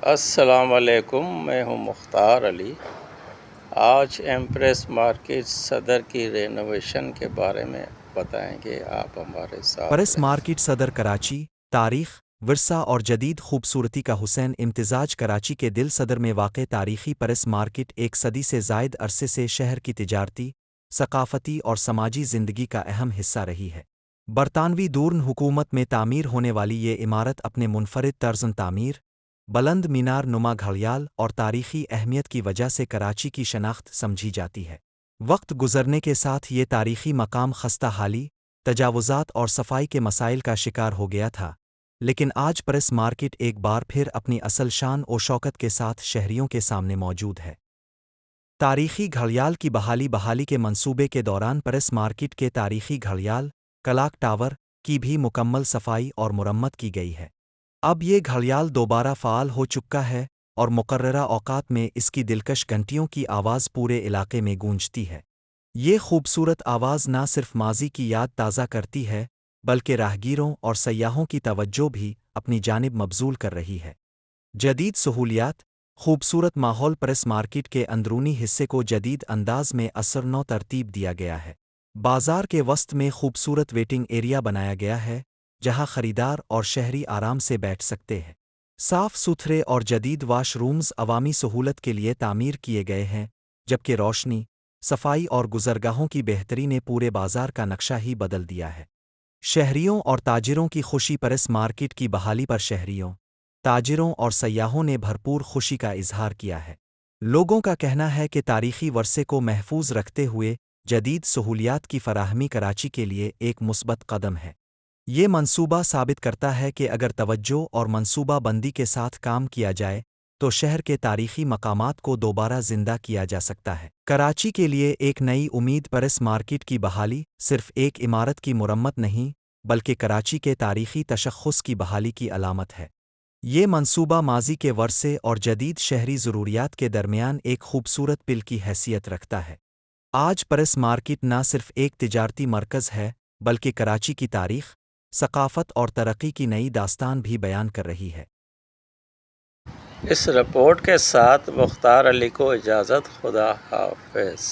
السلام علیکم، میں ہوں مختار علی۔ آج ایمپریس مارکیٹ صدر کی رینوویشن کے بارے میں بتائیں گے، آپ ہمارے ساتھ پریس رہیں۔ مارکیٹ صدر کراچی، تاریخ، ورثہ اور جدید خوبصورتی کا حسین امتزاج کراچی کے دل صدر میں واقع تاریخی پریس مارکیٹ ایک صدی سے زائد عرصے سے شہر کی تجارتی، ثقافتی اور سماجی زندگی کا اہم حصہ رہی ہے۔ برطانوی دورن حکومت میں تعمیر ہونے والی یہ عمارت اپنے منفرد طرز تعمیر، بلند مینار نما گھڑیال اور تاریخی اہمیت کی وجہ سے کراچی کی شناخت سمجھی جاتی ہے۔ وقت گزرنے کے ساتھ یہ تاریخی مقام خستہ حالی، تجاوزات اور صفائی کے مسائل کا شکار ہو گیا تھا، لیکن آج پریس مارکیٹ ایک بار پھر اپنی اصل شان و شوکت کے ساتھ شہریوں کے سامنے موجود ہے۔ تاریخی گھڑیال کی بحالی کے منصوبے کے دوران پریس مارکیٹ کے تاریخی گھڑیال کلاک ٹاور کی بھی مکمل صفائی اور مرمت کی گئی ہے۔ اب یہ گھڑیال دوبارہ فعال ہو چکا ہے اور مقررہ اوقات میں اس کی دلکش گھنٹیوں کی آواز پورے علاقے میں گونجتی ہے۔ یہ خوبصورت آواز نہ صرف ماضی کی یاد تازہ کرتی ہے بلکہ راہگیروں اور سیاحوں کی توجہ بھی اپنی جانب مبذول کر رہی ہے۔ جدید سہولیات، خوبصورت ماحول پریس مارکیٹ کے اندرونی حصے کو جدید انداز میں اثر نو ترتیب دیا گیا ہے۔ بازار کے وسط میں خوبصورت ویٹنگ ایریا بنایا گیا ہے جہاں خریدار اور شہری آرام سے بیٹھ سکتے ہیں۔ صاف ستھرے اور جدید واش رومز عوامی سہولت کے لیے تعمیر کیے گئے ہیں، جبکہ روشنی، صفائی اور گزرگاہوں کی بہتری نے پورے بازار کا نقشہ ہی بدل دیا ہے۔ شہریوں اور تاجروں کی خوشی پریس مارکیٹ کی بحالی پر شہریوں، تاجروں اور سیاحوں نے بھرپور خوشی کا اظہار کیا ہے۔ لوگوں کا کہنا ہے کہ تاریخی ورثے کو محفوظ رکھتے ہوئے جدید سہولیات کی فراہمی کراچی کے لیے ایک مثبت قدم ہے۔ یہ منصوبہ ثابت کرتا ہے کہ اگر توجہ اور منصوبہ بندی کے ساتھ کام کیا جائے تو شہر کے تاریخی مقامات کو دوبارہ زندہ کیا جا سکتا ہے۔ کراچی کے لیے ایک نئی امید پریس مارکیٹ کی بحالی صرف ایک عمارت کی مرمت نہیں بلکہ کراچی کے تاریخی تشخص کی بحالی کی علامت ہے۔ یہ منصوبہ ماضی کے ورثے اور جدید شہری ضروریات کے درمیان ایک خوبصورت پل کی حیثیت رکھتا ہے۔ آج پریس مارکیٹ نہ صرف ایک تجارتی مرکز ہے بلکہ کراچی کی تاریخ، ثقافت اور ترقی کی نئی داستان بھی بیان کر رہی ہے۔ اس رپورٹ کے ساتھ مختار علی کو اجازت، خدا حافظ۔